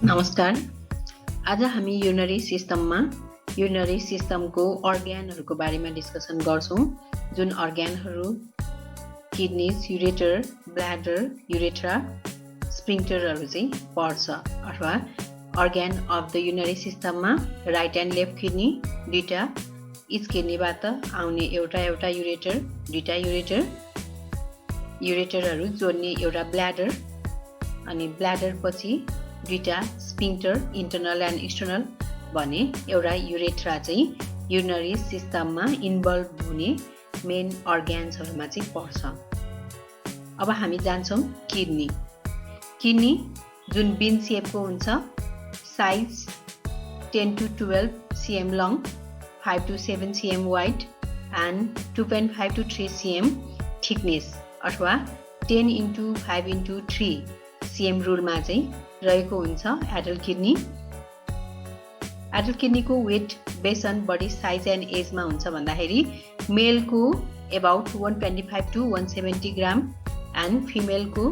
नमस्कार। आज हामी युरिनरी सिस्टमको अर्ग्यानहरूको बारेमा डिस्कसन गर्छौं। जुन अर्ग्यानहरू किडनीज, युरेटर, ब्ल्याडर, युरेथ्रा, स्फिन्क्टरहरू चाहिँ पर्छ अथवा अर्ग्यान अफ द युरिनरी सिस्टममा राइट एन्ड लेफ्ट किडनी दुईटा, इच किडनीबाट आउने एउटा युरेटर, दुईटा युरेटरहरू जोड्ने एउटा ब्ल्याडर, अनि ब्ल्याडर पछि दुईटा स्फिन्क्टर, इन्टर्नल एन्ड एक्सटर्नल भने एउटा युरेथ्रा चाहिँ युरिनरी सिस्टममा इन्भल्भ हुने मेन अर्ग्यान्सहरूमा चाहिँ पर्छ। अब हामी जान्छौँ किडनी जुन बिन सेपको हुन्छ, size 10 to 12 cm long, 5 to 7 cm wide and 2.5 to 3 cm thickness अथवा 10 into 5 into 3 cm रुलमा चाहिँ रहेको हुन्छ एडल्ट किडनीको weight base on body size and एजमा हुन्छ भन्दाखेरि मेलको अबाउट 125 to 170 ग्राम एन्ड फिमेलको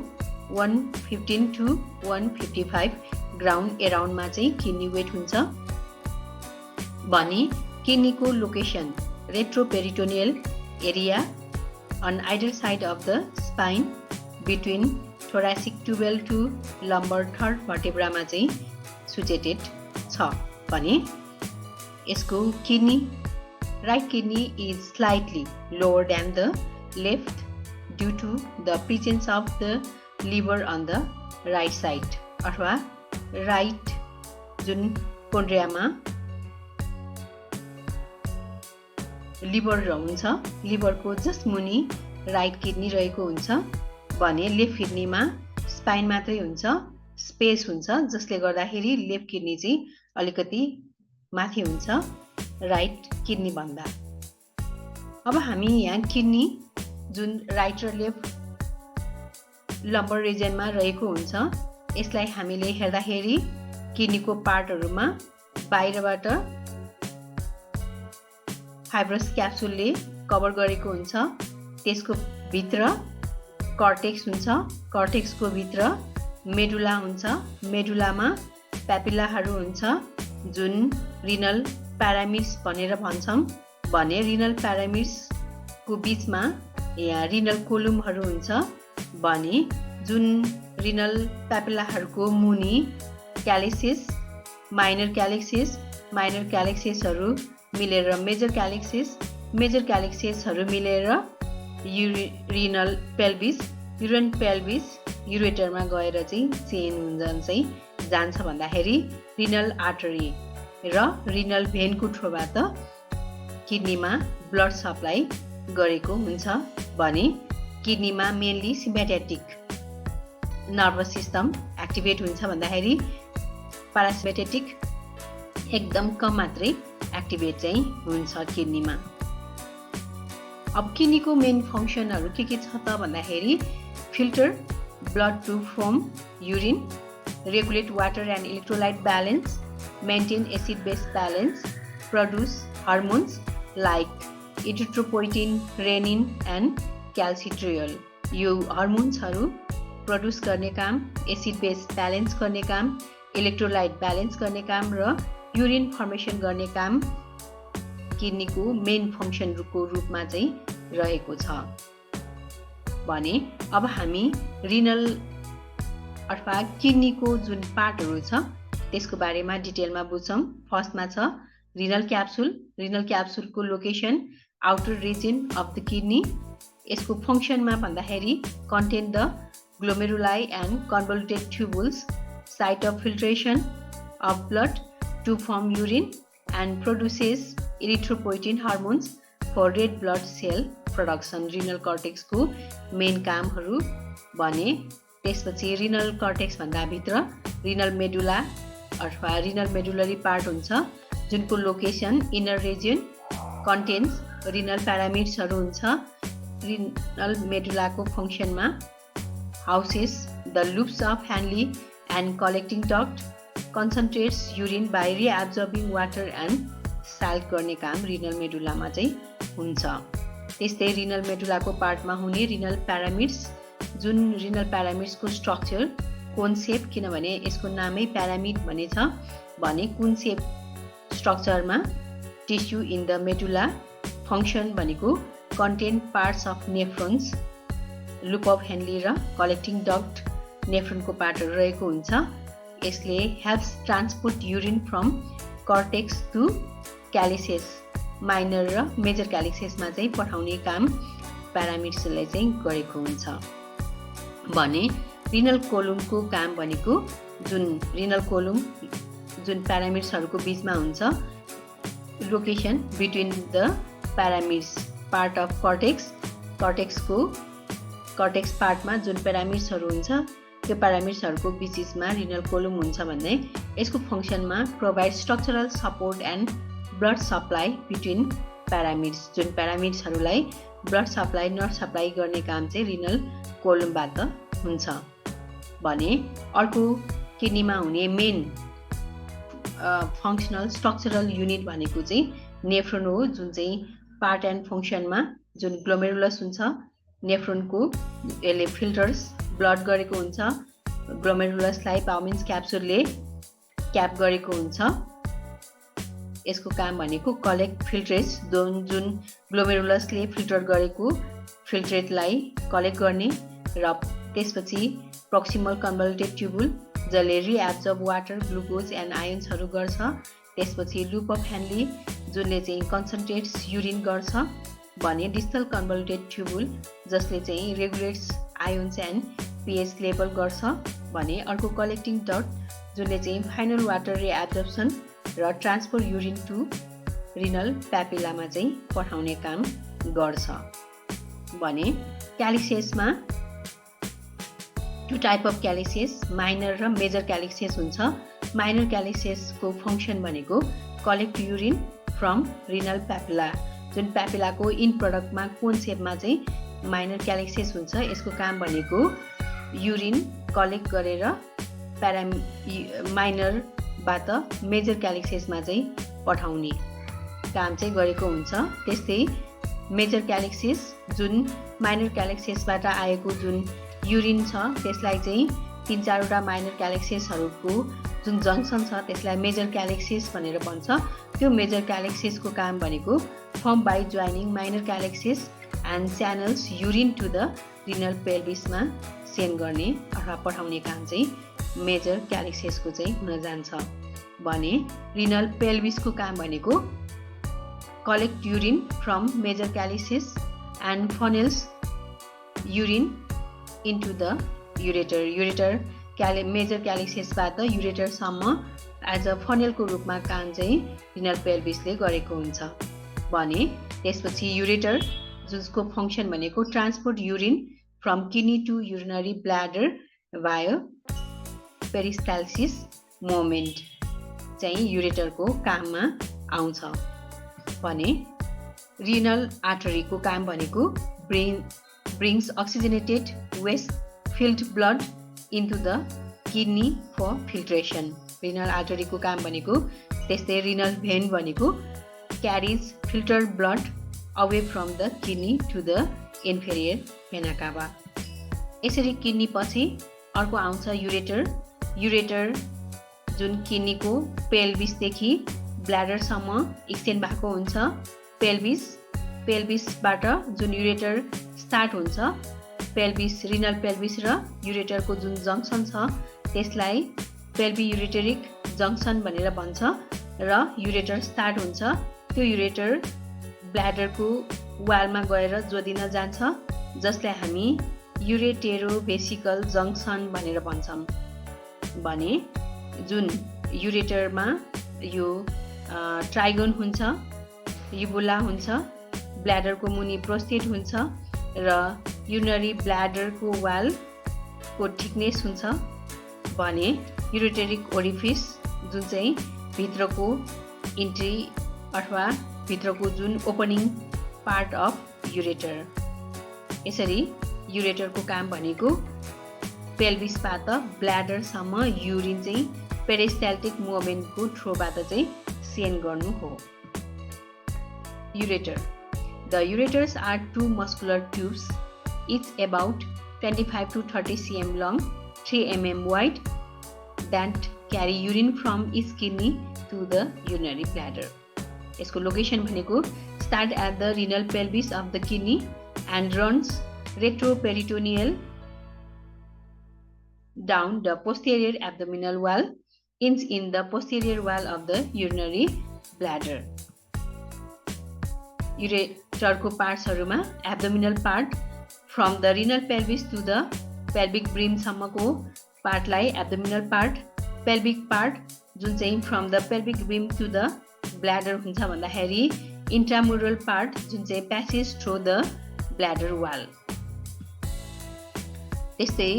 115 to 155 ग्राम एराउन्डमा चाहिँ किडनी वेट हुन्छ भने किडनीको location retroperitoneal area on either side of the spine between thoracic tubule to lumbar third vertebra मा चाहिँ सिचुएटेड छ भने यसको right kidney is slightly lower than the left due to the presence of the liver on the right side अथवा right जुन कोन्ड्रियामा liver हुन्छ, लिभरको जस्ट मुनि राइट किडनी रहेको हुन्छ भने लेफ्ट किडनीमा स्पाइन मात्रै हुन्छ, स्पेस हुन्छ, जसले गर्दाखेरि लेफ्ट किडनी चाहिँ अलिकति माथि हुन्छ राइट किडनी भन्दा। अब हामी यहाँ किडनी जुन राइट र लेफ्ट लम्बर रिजनमा रहेको हुन्छ, यसलाई हामीले हेर्दाखेरि किडनीको पार्टहरूमा बाहिरबाट फाइब्रस क्याप्सुलले कभर गरेको हुन्छ, त्यसको भित्र कर्टेक्स हुन्छ, कर्टेक्सको भित्र मेडुला हुन्छ, मेडुलामा प्यापिलाहरू हुन्छ जुन रिनल प्यारामिड्स भनेर भन्छौँ भने रिनल प्यारामिड्सको बिचमा यहाँ रिनल कोलुमहरू हुन्छ भने जुन रिनल प्यापिलाहरूको मुनि क्यालेक्सिस, माइनर क्यालेक्सिसहरू मिलेर मेजर क्यालेक्सिसहरू मिलेर युरिन पेल्भिस युरेटरमा गएर चाहिँ चेन हुँदैन चाहिँ जान्छ भन्दाखेरि रिनल आर्टरी र रिनल भेनको थ्रुबाट किडनीमा ब्लड सप्लाई गरेको हुन्छ भने किडनीमा mainly sympathetic nervous system activate हुन्छ भन्दाखेरि प्यारासिम्प्याथेटिक एकदम कम मात्रै एक्टिभेट चाहिँ हुन्छ किडनीमा। अब किडनीको मेन फङ्सनहरू के छ त भन्दाखेरि filter blood to from urine, regulate water and electrolyte balance, maintain acid base balance, produce hormones like erythropoietin, renin and calcitriol. यो हर्मोन्सहरू प्रड्युस गर्ने काम, एसिड बेस ब्यालेन्स गर्ने काम, इलेक्ट्रोलाइट ब्यालेन्स गर्ने काम र युरिन फर्मेसन गर्ने काम किडनीको मेन फङ्सनको रूपमा चाहिँ रहेको छ भने अब हामी रिनल अथवा किडनीको जुन पार्टहरू छ त्यसको बारेमा डिटेलमा बुझ्छौँ। फर्स्टमा छ रिनल क्याप्सुलको location outer region of the kidney. यसको फङ्सनमा भन्दाखेरि contain the glomeruli and convoluted tubules, site of filtration of blood to form urine and produces erythropoietin hormones for red blood cell production। Renal कर्टेक्सको main कामहरू भने त्यसपछि renal cortex भन्दा भित्र renal medulla अथवा रिनल मेडुलरी पार्ट हुन्छ जुनको location inner region contains renal प्यारामिड्सहरू हुन्छ। रिनल मेडुलाको फङ्सनमा houses the loops of ह्यान्डली and collecting duct, concentrates urine by reabsorbing water and salt गर्ने काम रिनल मेडुलामा चाहिँ हुन्छ। त्यस्तै रिनल मेडुलाको पार्टमा हुने रिनल प्यारामिड्स जुन रिनल प्यारामिड्सको स्ट्रक्चर कोन सेप किनभने यसको नामै प्यारामिड भन्ने छ भने कुन सेप स्ट्रक्चरमा tissue in the medulla function भनेको content parts of nephrons loop of Henle र कलेक्टिङ डक्ट नेफ्रोनको पार्टहरू रहेको हुन्छ। यसले helps transport urine from cortex to calyces minor र मेजर क्यालिसेसमा चाहिँ पठाउने काम प्यारामिड्सले चाहिँ गरेको हुन्छ भने रिनल कोलुमको काम भनेको जुन रिनल कोलुम जुन प्यारामिड्सहरूको बीचमा हुन्छ location between the pyramids part of cortex पार्टमा जुन प्यारामिड्सहरू हुन्छ त्यो प्यारामिड्सहरूको बिचमा रिनल कोलुम हुन्छ भन्ने यसको फङ्सनमा provide structural support and blood supply between pyramids जुन प्यारामिड्सहरूलाई ब्लड सप्लाई नर्भ सप्लाई गर्ने काम चाहिँ रिनल कोलुमबाट हुन्छ भने अर्को किडनीमा हुने मेन फङ्सनल स्ट्रक्चरल युनिट भनेको चाहिँ नेफ्रोन हो जुन चाहिँ पार्ट एन्ड फङ्सनमा जुन ग्लोमेरुलस हुन्छ नेफ्रोनको यसले फिल्टर्स ब्लड गरेको हुन्छ ग्लोमेरुलसलाई पाउमिन्स क्याप्सुलले क्याप गरेको हुन्छ। यसको काम भनेको कलेक्ट फिल्ट्रेट्स जुन ग्लोमेरुलसले फिल्टर गरेको फिल्ट्रेटलाई कलेक्ट गर्ने र त्यसपछि प्रोक्सिमल कन्भल्युटेड ट्युबुल जसले रिएब्जर्ब वाटर ग्लुकोज एन्ड आयन्सहरू गर्छ। त्यसपछि लुप अफ हेनली जुनले चाहिँ कन्सन्ट्रेट्स युरिन गर्छ भने डिस्टल कन्भल्युटेड ट्युबुल जसले चाहिँ regulates ions and pH level गर्छ भने अर्को कलेक्टिङ डक्ट जुनले चाहिँ फाइनल वाटर रिएब्जर्प्सन र ट्रान्सफर युरिन टु रिनल प्यापिलामा चाहिँ पठाउने काम गर्छ भने क्यालिसेसमा टु टाइप अफ क्यालिसेस माइनर र मेजर क्यालिसेस हुन्छ। माइनर क्यालिसेसको फङ्सन भनेको कलेक्ट युरिन फ्रम रिनल प्यापिला जुन प्यापिलाको इन प्रडक्टमा कोन सेपमा चाहिँ माइनर क्यालिसेस हुन्छ। यसको काम भनेको युरिन कलेक्ट गरेर माइनरबाट मेजर क्यालिसेसमा चाहिँ पठाउने काम चाहिँ गरेको हुन्छ। त्यस्तै मेजर क्यालिसेस जुन माइनर क्यालिसेसबाट आएको जुन युरिन छ त्यसलाई चाहिँ 3-4वटा माइनर क्यालिसेसहरूको जुन जङ्सन छ त्यसलाई मेजर क्यालिसेस भनेर भन्छ। त्यो मेजर क्यालिसेसको काम भनेको form by joining minor calyces and channels urine to the renal पेल्भिसमा सेन्ड गर्ने अथवा पठाउने काम चाहिँ मेजर क्यालिसेसको चाहिँ हुन जान्छ भने रिनल पेल्भिसको काम भनेको collect urine from major calyces and funnels urine into the ureter major क्यालिसेसबाट युरेटरसम्म एज अ फनेलको रूपमा काम चाहिँ रिनल पेल्भिसले गरेको हुन्छ भने त्यसपछि युरेटर जसको फङ्सन भनेको transport urine from kidney to urinary bladder via peristalsis moment चाहिँ युरेटरको काममा आउँछ भने रिनल आर्टरीको काम भनेको brings oxygenated waste filled blood into the kidney for filtration. Renal आर्टरीको काम भनेको त्यस्तै रिनल भेन भनेको carries filtered blood away from the kidney to the inferior vena cava. यसरी किडनी पछि अर्को आउँछ युरेटर जुन किडनीको पेल्भिसदेखि ब्ल्याडरसम्म एक्सटेन्ड भएको हुन्छ। पेल्भिसबाट जुन युरेटर स्टार्ट हुन्छ रिनल पेल्भिस र युरेटरको जुन जङ्सन छ त्यसलाई पेल्भी युरेटरिक जङ्सन भनेर भन्छ र युरेटर स्टार्ट हुन्छ। त्यो युरेटर ब्ल्याडरको वालमा गएर जोडिन जान्छ जसलाई हामी युरेटेरोभेसिकल जङ्सन भनेर भन्छौँ भने जुन युरेटरमा यो ट्राइगोन हुन्छ युबुला हुन्छ ब्ल्याडरको मुनि प्रोस्टेट हुन्छ र युरिनरी ब्ल्याडरको वालको थिकनेस हुन्छ भने युरेटेरिक ओरिफिस जुन चाहिँ भित्रको इन्ट्री अथवा भित्रको जुन ओपनिङ पार्ट अफ युरेटर। यसरी युरेटरको काम भनेको पेल्भिसबाट ब्ल्याडरसम्म युरिन चाहिँ पेरिस्टाल्टिक मुभमेन्टको थ्रोबाट चाहिँ सेन्ड गर्नु हो। Ureter. The ureters are two muscular tubes, each about 25 to 30 cm long, 3 mm wide that carry urine from each kidney to the urinary bladder. यसको location भनेको start at the renal pelvis of the kidney and runs retroperitoneal down the posterior abdominal wall, ends in the posterior wall of the urinary bladder. Ureterको पार्ट्सहरुमा abdominal part from the renal pelvis to the pelvic brim सम्मको पार्टलाई abdominal part, pelvic part जुन चाहिँ from the pelvic brim to the bladder हुन्छ भन्दाखेरि intramural part जुन चाहिँ passage through the bladder wall. त्यस्तै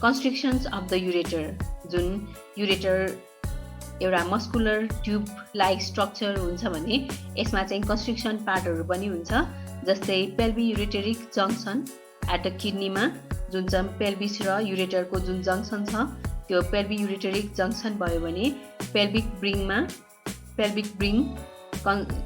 constrictions of the ureter जुन ureter एउटा मस्कुलर ट्युब लाइक स्ट्रक्चर हुन्छ भने यसमा चाहिँ कन्स्ट्रिक्सन पार्टहरु पनि हुन्छ जस्तै पेल्भी युरेटेरिक जंक्सन एट द किडनीमा जुन चाहिँ पेल्भिस र युरेटरको जुन जंक्सन छ त्यो पेल्भी युरेटेरिक जंक्सन भयो भने पेल्भिक ब्रिङ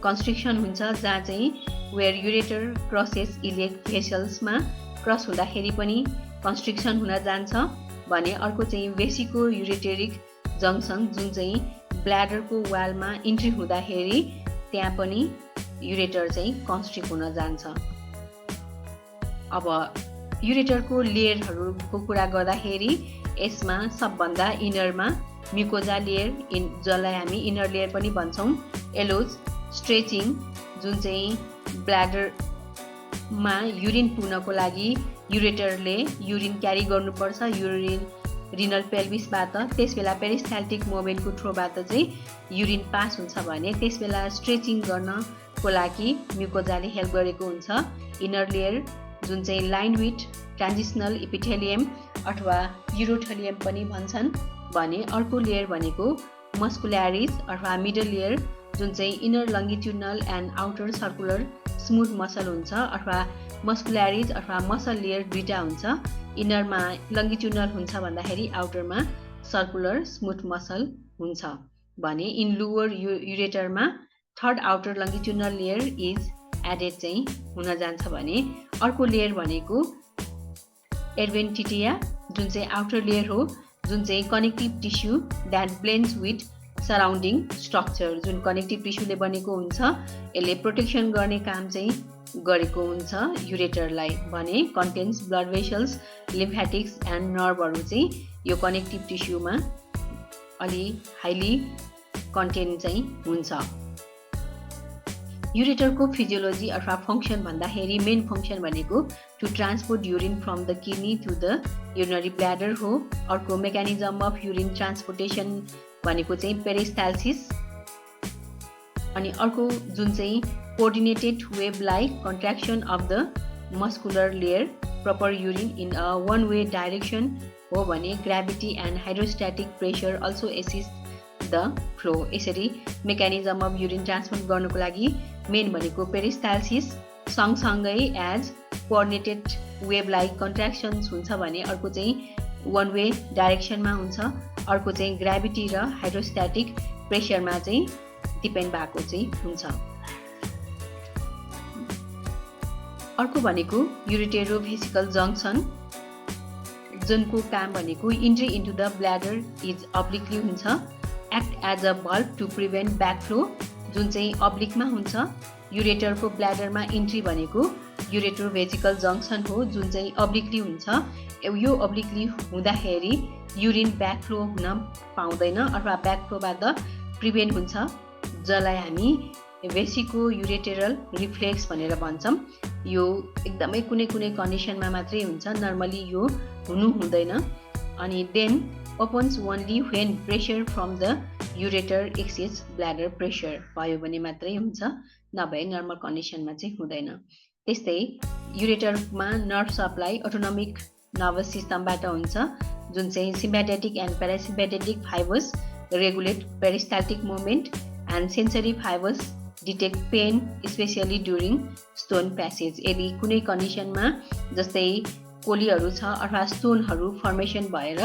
कन्स्ट्रिक्सन हुन्छ जहाँ चाहिँ वेयर युरेटर क्रसेस इलेक्ट भेसल्समा क्रस हुँदाखेरि पनि कन्स्ट्रिक्सन हुन जान्छ भने अर्को चाहिँ वेसिको युरेटेरिक जंक्सन जुन चाहिँ ब्ल्याडरको वालमा इन्ट्री हुँदाखेरि त्यहाँ पनि युरेटर चाहिँ कन्स्ट्रिक्ट हुन जान्छ। अब युरेटरको लेयरहरुको कुरा गर्दाखेरि यसमा सबभन्दा इनरमा म्युकोजा लेयर जसलाई हामी इनर लेयर पनि भन्छौं एलोज स्ट्रेचिङ जुन चाहिँ ब्ल्याडरमा युरिन पुग्नको लागि युरेटरले युरिन क्यारी गर्नुपर्छ रिनल पेल्भिसबाट त्यसबेला पेरिस्टाल्टिक मोभमेन्टको थ्रोबाट चाहिँ युरिन पास हुन्छ भने त्यसबेला स्ट्रेचिङ गर्नको लागि म्युकोजाले हेल्प गरेको हुन्छ। इनर लेयर जुन चाहिँ लाइन विथ ट्रान्जिशनल एपिथेलियम अथवा युरोथेलियम पनि भन्छन् भने अर्को लेयर भनेको मस्कुल्यारिस अथवा मिडल लेयर जुन चाहिँ inner longitudinal and outer circular smooth muscle हुन्छ अथवा मस्कुल्यारिस अथवा मसल लेयर दुईटा हुन्छ। इनरमा लङ्गिट्युडनल हुन्छ भन्दाखेरि आउटरमा सर्कुलर स्मुथ मसल हुन्छ भने इन लोअर युरेटरमा third outer longitudinal layer is added चाहिँ हुन जान्छ भने अर्को लेयर भनेको एडभेन्टिटिया जुन चाहिँ आउटर लेयर हो जुन चाहिँ connective tissue that blends with surrounding structure जुन कनेक्टिभ टिस्युले बनेको हुन्छ यसले प्रोटेक्सन गर्ने काम चाहिँ गरेको हुन्छ युरेटरलाई भने contains blood vessels lymphatics and नर्भहरु चाहिँ यो कनेक्टिभ टिस्युमा अलि हाइली कन्टेन्ट चाहिँ हुन्छ। युरेटरको फिजियोलोजी अथवा फंक्सन भन्दाखेरि मेन फंक्सन भनेको to transport urine from the kidney to the urinary bladder हो। अर्को मेकानिजम अफ युरिन ट्रान्सपोर्टेसन भनेको चाहिँ पेरिस्टाल्सिस अनि अर्को जुन चाहिँ coordinated wave-like contraction of the muscular layer proper urine in a one-way direction हो भने gravity and hydrostatic pressure also assist the flow। यसरी mechanism of urine transport गर्नको लागि मेन भनेको पेरिस्टाल्सिस सँगसँगै एज coordinated wave-like contractions हुन्छ भने अर्को चाहिँ one way डाइरेक्सनमा हुन्छ अर्को चाहिँ ग्राभिटी र हाइड्रोस्ट्याटिक प्रेसरमा चाहिँ डिपेन्ड भएको चाहिँ हुन्छ। अर्को भनेको युरेटेरोभेसिकल जंक्सन जुनको काम भनेको entry into the bladder is obliquely हुन्छ एक्ट एज अ बल्ब टु प्रिभेन्ट ब्याकफ्लो जुन चाहिँ अब्लिकमा हुन्छ। युरेटरको ब्ल्याडरमा इन्ट्री भनेको युरेटेरोभेसिकल जंक्सन हो जुन चाहिँ अब्लिकली हुन्छ। यो अब्लिकली हुँदाखेरि युरिन ब्याकफ्लो हुन पाउँदैन अथवा ब्याकफ्लोबाट प्रिभेन्ट हुन्छ जसलाई हामी वेसिको युरेटेरल रिफ्लेक्स भनेर भन्छौं। यो एकदमै कुनै कुनै कन्डिसनमा मात्रै हुन्छ नर्मली यो हुनु हुँदैन अनि then opens only when pressure from the ureter exceeds bladder pressure भयो भने मात्रै हुन्छ नभए नर्मल कन्डिसनमा चाहिँ हुँदैन। त्यस्तै युरेटरमा नर्भ सप्लाई अटोनोमिक नर्भस सिस्टमबाट हुन्छ जुन चाहिँ sympathetic and parasympathetic fibres regulate peristaltic movement and sensory fibres detect pain specially during stone passage. यदि कुनै कन्डिसनमा जस्तै कोलीहरू छ अथवा स्टोनहरू फर्मेसन भएर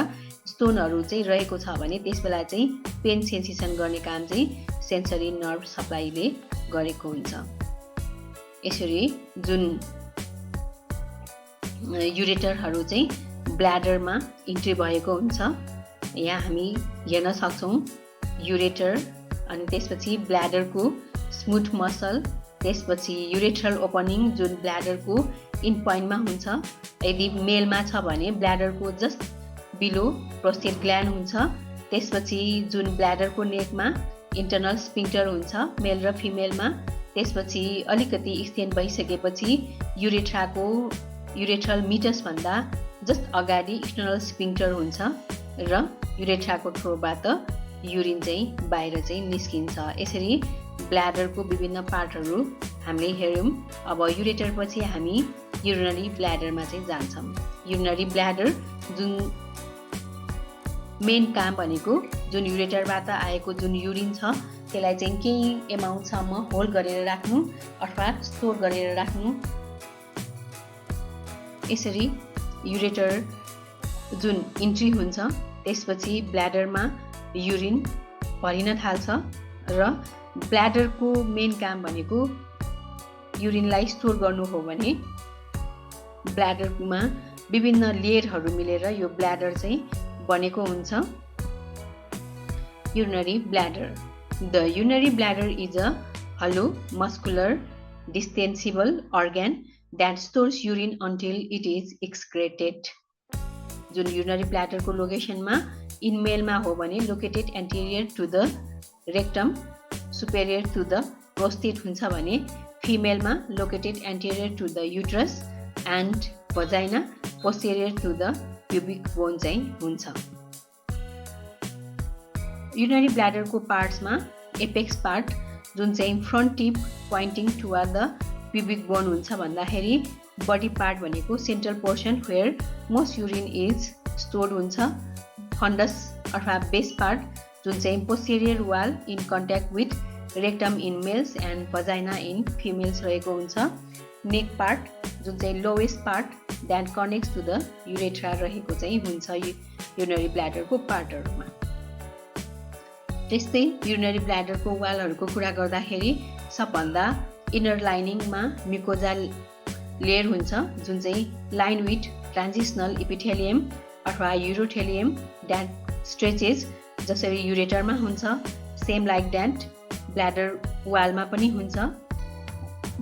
स्टोनहरू चाहिँ रहेको छ भने त्यसबेला चाहिँ पेन सेन्सेसन गर्ने काम चाहिँ सेन्सरी नर्भ सप्लाईले गरेको हुन्छ। यसरी जुन युरेटरहरू चाहिँ ब्ल्याडरमा इन्ट्री भएको हुन्छ। यहाँ हामी हेर्न सक्छौँ युरेटर, अनि त्यसपछि ब्ल्याडरको स्मुथ मसल, त्यसपछि युरेथ्रल ओपनिङ जुन ब्ल्याडरको इन पोइन्टमा हुन्छ। यदि मेलमा छ भने ब्ल्याडरको जस्ट बिलो प्रोस्टेट ग्ल्यान्ड हुन्छ। त्यसपछि जुन ब्ल्याडरको नेकमा इन्टरनल स्पिङ्क्टर हुन्छ मेल र फिमेलमा। त्यसपछि अलिकति एक्सटेन्ड भइसकेपछि युरेथ्रल मिटस भन्दा जस्ट अगाडि एक्सटर्नल स्पिङ्क्टर हुन्छ र युरेथ्राको थ्रोबाट युरिन चाहिँ बाहिर चाहिँ निस्किन्छ। यसरी ब्ल्याडरको विभिन्न पार्टहरू हामीले हेऱ्यौँ। अब युरेटर पछि हामी युरिनरी ब्ल्याडरमा चाहिँ जान्छौँ। युरिनरी ब्ल्याडर जुन मेन काम भनेको जुन युरेटरबाट आएको जुन युरिन छ त्यसलाई चाहिँ केही एमाउन्टसम्म होल्ड गरेर राख्नु अथवा स्टोर गरेर राख्नु। यसरी युरेटर जुन इन्ट्री हुन्छ त्यसपछि ब्ल्याडरमा युरिन भरिन थाल्छ र ब्ल्याडरको मेन काम भनेको युरिनलाई स्टोर गर्नु हो भने ब्ल्याडरमा विभिन्न लेयरहरू मिलेर यो ब्ल्याडर चाहिँ बनेको हुन्छ। urinary bladder. The urinary bladder is a hollow, muscular, distensible organ that stores urine until it is excreted. जुन urinary bladder को लोकेशन मा in male मा हो भने located anterior to the rectum, superior to the prostate हुन्छ भने female मा located anterior to the uterus and vagina, posterior to the pubic bone चाहिँ हुन्छ। urinary bladder को parts मा apex part जुन चाहिँ front tip pointing toward the pubic bone हुन्छ भन्दाखेरि body part भनेको central portion where most urine is stored हुन्छ। fundus अथवा base part जुन चाहिँ posterior wall in contact with rectum in males and vagina in females रहेको हुन्छ। neck part जुन चाहिँ lowest part that connects to the urethra रहेको चाहिँ हुन्छ urinary bladder को पार्टहरुमा। त्यस्तै urinary bladder को वालहरुको कुरा गर्दाखेरि सबभन्दा इनर लाइनिङमा म्युकोजा लेयर हुन्छ जुन चाहिँ लाइन विथ ट्रान्जिशनल इपिथेलियम अथवा युरोथेलियम that stretches जसरी युरेटरमा हुन्छ सेम लाइक दैट ब्ल्याडर वालमा पनि हुन्छ।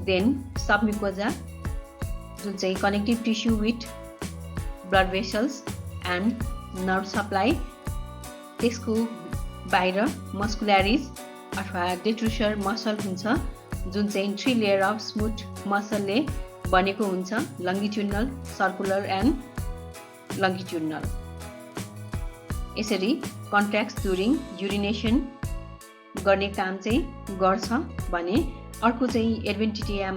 देन सबम्युकोजा जुन चाहिँ connective tissue with blood vessels and nerve supply, त्यसको बाहिर मस्कुल्यारिस अथवा डेट्रुसर मसल हुन्छ जुन चाहिँ 3 लेयर अफ स्मुथ मसलले बनेको हुन्छ लङ्गिट्युडनल, सर्कुलर एन्ड लङ्गिट्युडनल। यसरी कन्ट्र्याक्ट्स ड्युरिङ युरिनेसन गर्ने काम चाहिँ गर्छ भने अर्को चाहिँ एडभेन्टिटिया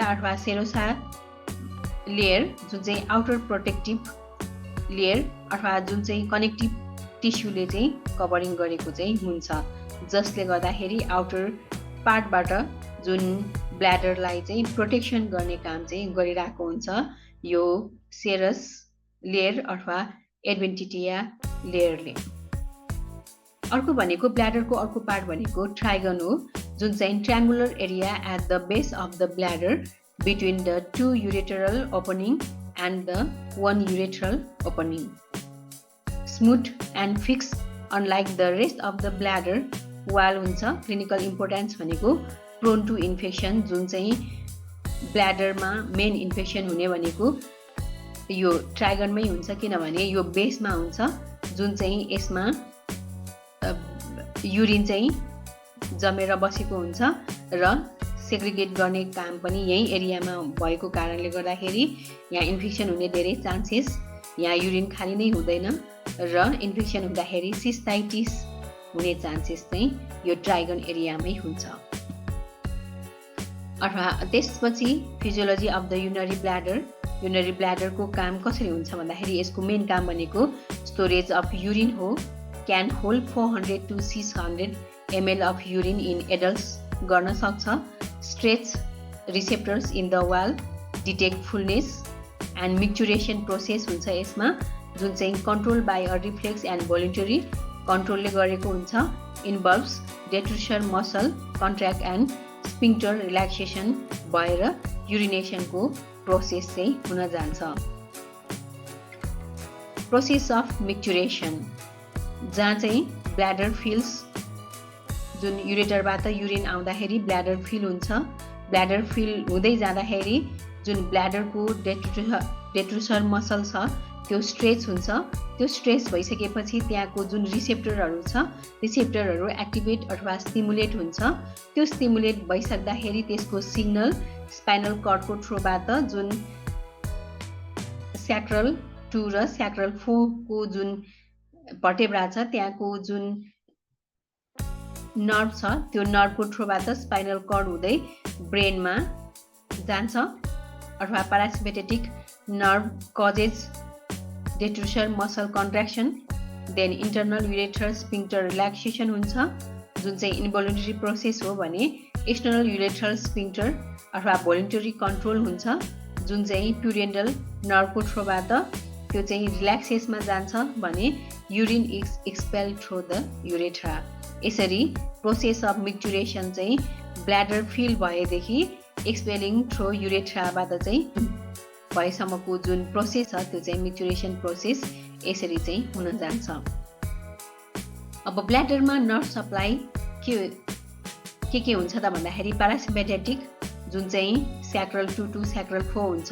अथवा सेरोसा लेयर जुन चाहिँ आउटर प्रोटेक्टिभ लेयर अथवा जुन चाहिँ कनेक्टिभ टिस्युले चाहिँ कभरिङ गरेको चाहिँ हुन्छ जसले गर्दाखेरि आउटर पार्टबाट जुन ब्ल्याडरलाई चाहिँ प्रोटेक्सन गर्ने काम चाहिँ गरिरहेको हुन्छ यो सेरस लेयर अथवा एडभेन्टिटिया लेयरले। अर्को भनेको ब्ल्याडरको अर्को पार्ट भनेको ट्राइगन हो जुन चाहिँ triangular area at the base of the bladder between the 2 ureteral opening and the 1 urethral opening. Smooth and fix unlike the rest of the bladder wall हुन्छ। क्लिनिकल इम्पोर्टेन्स भनेको प्रोन टु इन्फेक्सन जुन चाहिँ ब्ल्याडरमा main infection हुने भनेको यो ट्राइगनमै हुन्छ किनभने यो बेसमा हुन्छ जुन चाहिँ यसमा युरिन चाहिँ जमेर बसेको हुन्छ र सेग्रिगेट गर्ने काम पनि यही एरियामा भएको कारणले गर्दाखेरि यहाँ इन्फेक्सन हुने धेरै चान्सेस, यहाँ युरिन खाली नै हुँदैन र इन्फेक्सन हुँदाखेरि सिस्टाइटिस हुने चान्सेस चाहिँ यो ट्राइगन एरियामै हुन्छ। अथवा त्यसपछि physiology of the urinary bladder. Urinary ब्ल्याडरको काम कसरी हुन्छ भन्दाखेरि यसको मेन काम भनेको स्टोरेज अफ युरिन हो। Can hold 400 to 600 ml of urine in adults गर्न सक्छ। Stretch receptors in the wall detect fullness and micturition process हुन्छ यसमा जुन चाहिँ control by a reflex and voluntary कन्ट्रोलले गरेको हुन्छ। Involves detrusor muscle contract and sphincter relaxation भएर युरिनेसनको प्रोसेस चाहिँ हुन जान्छ। प्रोसेस अफ मिक्चुरेसन, जहाँ चाहिँ ब्ल्याडर फिल्स, जुन युरेटरबाट युरिन आउँदाखेरि ब्ल्याडर फिल हुन्छ। ब्ल्याडर फिल हुँदै जाँदाखेरि जुन ब्ल्याडरको डेट्रुसर मसल छ त्यो स्ट्रेच हुन्छ। त्यो स्ट्रेच भइसकेपछि त्यहाँको जुन रिसेप्टरहरू छ, रिसेप्टरहरू एक्टिभेट अथवा स्टिमुलेट हुन्छ। त्यो स्टिमुलेट भइसक्दाखेरि त्यसको सिग्नल स्पाइनल कर्डको थ्रुबाट जुन स्याक्रल 2 र स्याक्रल 4 को जुन भर्टेब्रा छ त्यहाँको जुन नर्भ छ त्यो नर्भको थ्रुबाट स्पाइनल कर्ड हुँदै ब्रेनमा जान्छ अथवा parasympathetic nerve causes detrusor muscle contraction, then internal ureter sphincter relaxation हुन्छ, जुन चाहिँ इन्भोलुन्टरी प्रोसेस हो भने एक्सटर्नल युरेटर स्फिङ्क्टर अथवा भोलुन्टरी कन्ट्रोल हुन्छ, जुन चाहिँ प्युडेन्डल नर्भको थ्रुबाट त्यो चाहिँ रिल्याक्सेसमा जान्छ भने urine is expel through the urethra. यसरी प्रोसेस अफ मिक्चुरेसन चाहिँ ब्ल्याडर फिल भएदेखि एक्सपेलिङ थ्रु युरेथ्राबाट चाहिँ भएसम्मको जुन प्रोसेस छ त्यो चाहिँ मिक्चुरेसन प्रोसेस यसरी चाहिँ हुन जान्छ। अब ब्ल्याडरमा नर्भ सप्लाई के हुन्छ त भन्दाखेरि प्यारासिम्पेथेटिक जुन चाहिँ स्याक्रल 2 टु स्याक्रल 4 हुन्छ,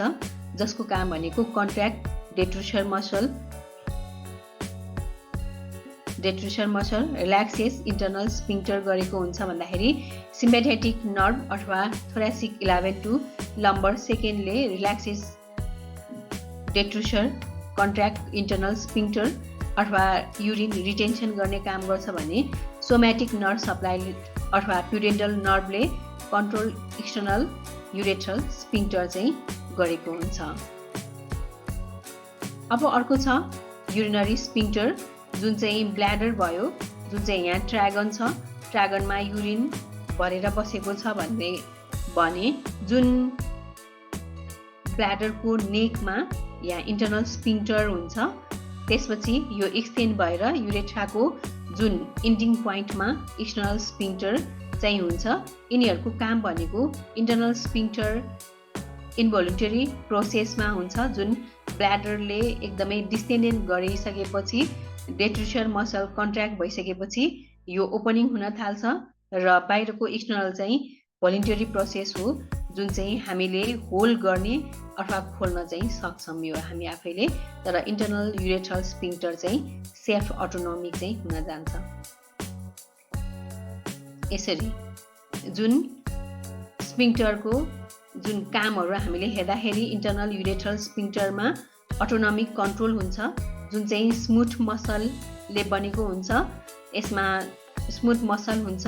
जसको काम भनेको कन्ट्र्याक्ट डेट्रुसर मसल रिल्याक्सेस इन्टरनल स्फिङ्क्टर गरेको हुन्छ भन्दाखेरि सिम्पेथेटिक नर्भ अथवा थोरासिक 11 टु लम्बर सेकेन्डले रिल्याक्सेस डेट्रुसर कन्ट्र्याक्ट इन्टरनल स्फिङ्क्टर अथवा युरिन रिटेन्सन गर्ने काम गर्छ भने सोम्याटिक नर्भ सप्लाई अथवा प्युडेन्डल नर्भले कन्ट्रोल एक्सटर्नल युरेथ्रल स्फिङ्क्टर चाहिँ गरेको हुन्छ। अब अर्को छ युरिनरी स्फिङ्क्टर, जुन चाहिँ ब्ल्याडर भयो, जुन चाहिँ यहाँ ट्र्यागन छ, ट्र्यागनमा युरिन भरेर बसेको छ भने जुन ब्ल्याडरको नेकमा या इन्टरनल स्फिङ्क्टर हुन्छ, त्यसपछि यो एक्सटेन्ड भएर युरेथ्राको जुन इन्डिङ पोइन्टमा एक्सटर्नल स्फिङ्क्टर चाहिँ हुन्छ। यिनीहरूको काम भनेको इन्टरनल स्फिङ्क्टर इन्भोलुन्टरी प्रोसेसमा हुन्छ, जुन ब्ल्याडरले एकदमै डिस्टेन्डेन्ट गरिसकेपछि डेट्रुसर मसल कन्ट्र्याक्ट भइसकेपछि यो ओपनिङ हुन थाल्छ र बाहिरको एक्सटर्नल चाहिँ भोलिन्टरी प्रोसेस हो, जुन चाहिँ हामीले होल्ड गर्ने अथवा खोल्न चाहिँ सक्छौँ यो हामी आफैले, तर इन्टरनल युरेथ्रल स्फिङ्क्टर चाहिँ सेल्फ अटोनोमिक चाहिँ हुन जान्छ। यसरी जुन स्फिङ्क्टरको जुन कामहरू हामीले हेर्दाखेरि इन्टरनल युरेथ्रल स्फिङ्क्टरमा अटोनोमिक कन्ट्रोल हुन्छ, जुन चाहिँ स्मुथ मसलले बनेको हुन्छ। यसमा स्मुथ मसल हुन्छ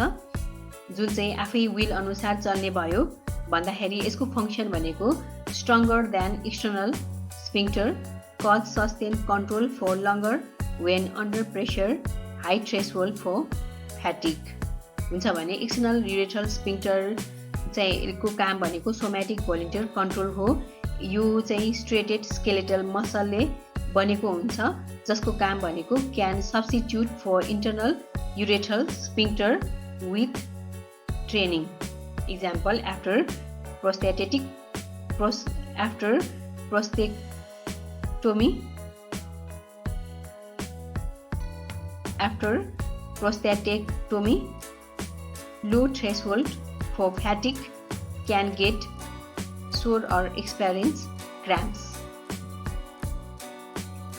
जुन चाहिँ आफै विल अनुसार चल्ने भयो भन्दाखेरि यसको फङ्सन भनेको stronger than external sphincter, cause sustain control for longer when under pressure, high threshold for fatigue हुन्छ भने एक्सटर्नल युरेथ्रल स्फिङ्क्टर चाहिँ को काम भनेको सोम्याटिक भोलिन्टर कन्ट्रोल हो। यो चाहिँ स्ट्रेटेड स्केलेटल मसलले बनेको हुन्छ, जसको काम भनेको can substitute for internal urethral sphincter with training. Example, after prostatectomy, low threshold for fatigue can get sore or experience cramps.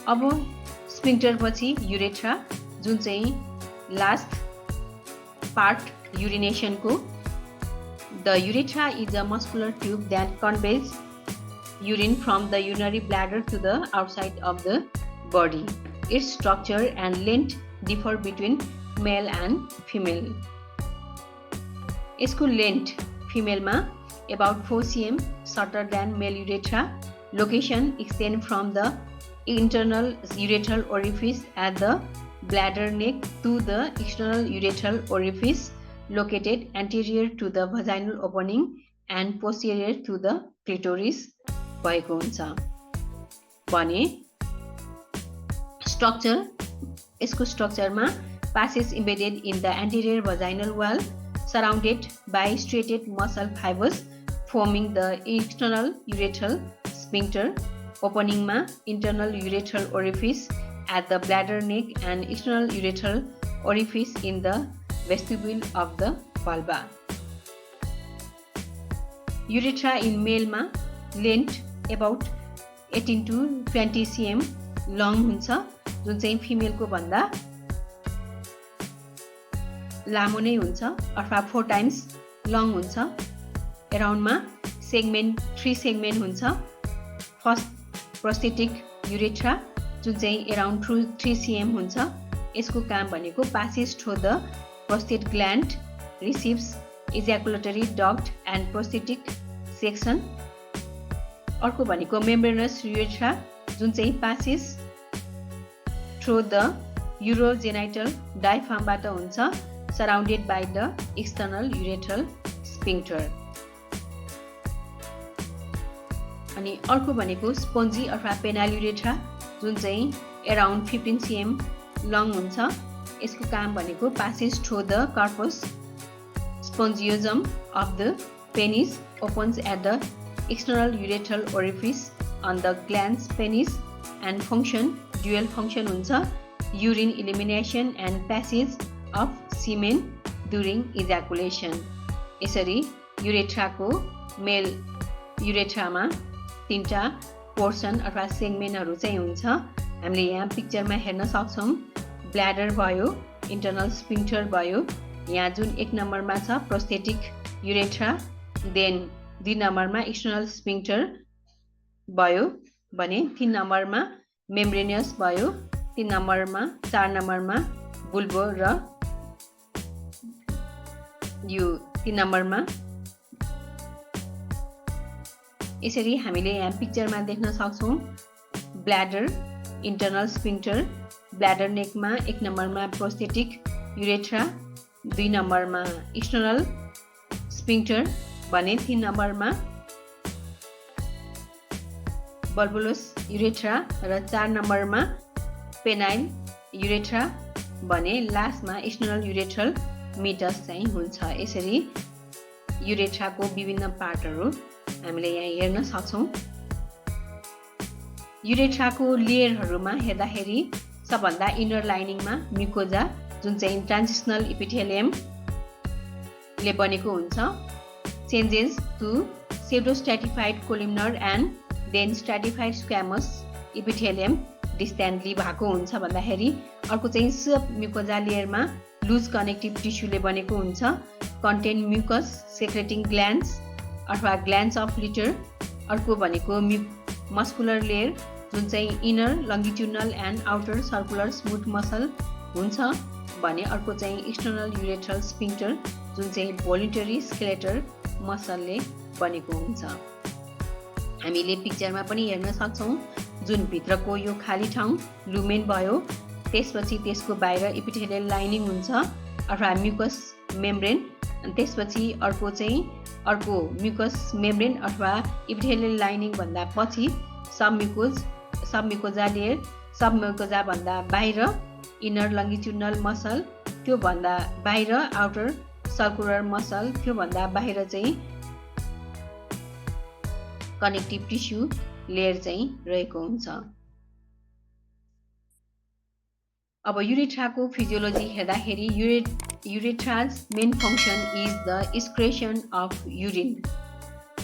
अब स्फिङ्क्टर पछि युरेथ्रा, जुन चाहिँ लास्ट पार्ट युरिनेसनको। The urethra is a muscular tube that conveys urine from the urinary bladder to the outside of the body. Its structure and length differ between male and female. यसको length फिमेलमा about 4 cm shorter than male urethra. Location extend from the internal urethral orifice at the bladder neck to the external urethral orifice located anterior to the vaginal opening and posterior to the clitoris भएको हुन्छ भने structure, यसको स्ट्रक्चरमा passes embedded in the anterior vaginal wall surrounded by striated muscle fibers forming the external urethral sphincter. ओपनिङमा internal urethral orifice at the bladder neck and external urethral orifice in the vestibule of the vulva. Urethra in male मा length about 18 to 20 cm long हुन्छ, जुन चाहिँ female को भन्दा लामो नै हुन्छ अथवा 4 times long हुन्छ. अराउन्ड मा सेगमेन्ट 3 सेगमेन्ट हुन्छ. फर्स्ट प्रोस्थेटिक युरेथ्रा जुन चाहिँ अराउन्ड 3 cm हुन्छ. यसको काम भनेको passage through the prostate gland receives ejaculatory duct and prosthetic section. अर्को भनेको membranous urethra जुन चाहिँ passes through the urogenital diaphragm बाट हुन्छ, surrounded by the external urethral sphincter. अनि अर्को भनेको spongy अथवा penile urethra जुन चाहिँ around 15 cm long हुन्छ. यसको काम भनेको passes through the corpus spongiosum of the penis, opens at the external urethral orifice on the glans penis and function dual function हुन्छ, urine elimination and passage of semen during ejaculation. यसरी युरेथ्राको मेल युरेथ्रामा 3टा portion अथवा सेगमेन्टहरु चाहिँ हुन्छ. हामीले यहाँ पिक्चरमा हेर्न सक्छौं. Bladder भयो, इन्टर्नल स्फिन्क्टर भयो, यहाँ जुन 1 नम्बरमा छ प्रोस्थेटिक युरेथ्रा, देन 2 नम्बरमा एक्सटर्नल स्फिन्क्टर भयो भने 3 नम्बरमा मेम्ब्रेनियस भयो, 3 नम्बरमा 4 नम्बरमा बुल्बो र यो 3 नम्बरमा. यसरी हामीले यहाँ पिक्चरमा देख्न सक्छौं. ब्ल्याडर, इन्टर्नल स्फिन्क्टर, ब्ल्याडर नेकमा 1 नम्बरमा प्रोस्थेटिक युरेथ्रा, 2 नम्बरमा एक्सटर्नल स्फिन्क्टर भने 3 नम्बरमा बल्बुलस युरेथ्रा र 4 नम्बरमा पेनाइल युरेथ्रा भने लास्टमा एक्सटर्नल युरेथ्रल मिटस चाहिँ हुन्छ. यसरी युरेथ्राको विभिन्न पार्टहरु हामीले यहाँ हेर्न सक्छौं. युरेथ्राको लेयरहरुमा हेर्दाखेरि सबभन्दा इनर लाइनिङमा म्युकोजा जुन चाहिँ ट्रान्जिशनल इपिथेलियम ले बनेको हुन्छ. Changes to pseudostratified columnar and then stratified squamous epithelium distantly भएको हुन्छ भन्दाखेरि अर्को चाहिँ सब म्युकोजा लेयरमा लुज कनेक्टिभ टिस्युले बनेको हुन्छ. कन्टेन म्युकस सेक्रेटिङ ग्ल्यान्ड्स अथवा ग्ल्यान्ड्स अफ लिटर. अर्को भनेको मस्कुलर लेयर जुन चाहिँ inner longitudinal and outer circular smooth muscle हुन्छ भने अर्को चाहिँ एक्सटर्नल युरेथ्रल स्फिन्क्टर जुन चाहिँ भोल्युन्टरी स्केलेटर मसलले बनेको हुन्छ. हामीले पिक्चरमा पनि हेर्न सक्छौं. जुन भित्रको यो खाली ठाउँ लुमेन भयो, त्यसपछि त्यसको बाहिर इपिथेलियल लाइनिङ हुन्छ अथवा म्युकस मेम्ब्रेन, अनि त्यसपछि अर्को म्युकस मेम्ब्रेन अथवा इपिथेलियल लाइनिङ भन्दा पछि सब म्युकोजा लेयर, सब म्युकोजा भन्दा बाहिर इनर लङ्गिट्युडनल मसल, त्यो भन्दा बाहिर आउटर सर्कुलर मसल, त्यो भन्दा बाहिर चाहिँ कनेक्टिभ टिस्यु लेयर चाहिँ रहेको हुन्छ. अब युरेथ्राको फिजियोलोजी हेर्दाखेरि urethra's main function is the excretion of urine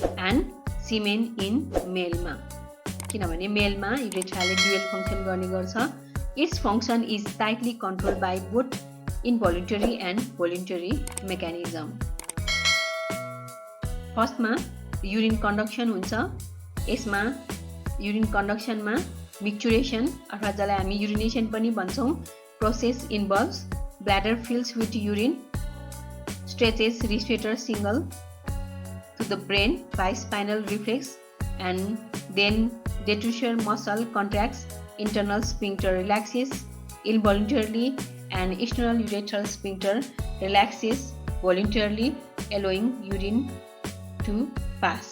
and semen in मेलमा. किनभने मेलमा युरेथ्राले डुअल फंक्शन गर्ने गर्छ. Its function is tightly controlled by both involuntary and voluntary mechanism. फर्स्टमा युरिन कन्डक्सन हुन्छ. यसमा युरिन कन्डक्सनमा मिक्चुरेसन अथवा जसलाई हामी युरिनेसन पनि भन्छौं process involves. Bladder fills with urine, stretches respirator signal to the brain by spinal reflex and then detrusor muscle contracts, internal sphincter relaxes involuntarily and external urethral sphincter relaxes voluntarily, allowing urine to pass.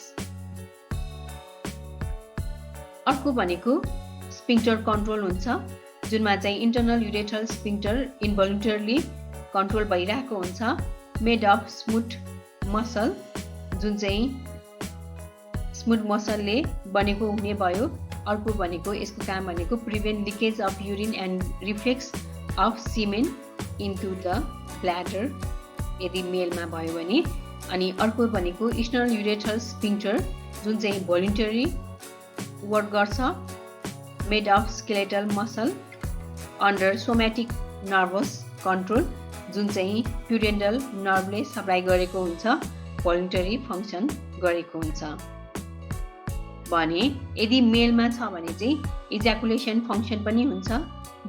अर्को भनेको स्फिन्क्टर control हुन्छ, जुनमा चाहिँ internal urethral स्फिन्क्टर इन्भोल्युन्टरली control भइरहेको हुन्छ. Made of smooth muscle, जुन चाहिँ smooth मसलले बनेको हुने भयो. अर्को भनेको यसको काम भनेको prevent leakage of urine and reflex of semen into the bladder यदि मेलमा भयो भने। अनि अर्को भनेको एक्सटर्नल युरेथ्रल स्फिन्क्टर जुन चाहिँ भोलिन्टरी वर्क गर्छ, made of skeletal muscle under somatic nervous control जुन चाहिँ प्युडेन्डल नर्भले सप्लाई गरेको हुन्छ, भोलिन्टरी फङ्सन गरेको हुन्छ भने। यदि मेलमा छ भने चाहिँ इजाकुलेसन फङ्सन पनि हुन्छ।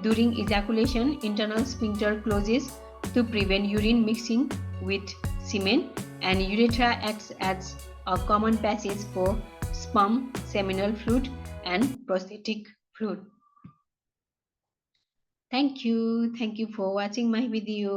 During ejaculation internal sphincter closes to prevent urine mixing with semen and urethra acts as a common passage for sperm, seminal fluid and prostatic fluid. Thank you for watching my video.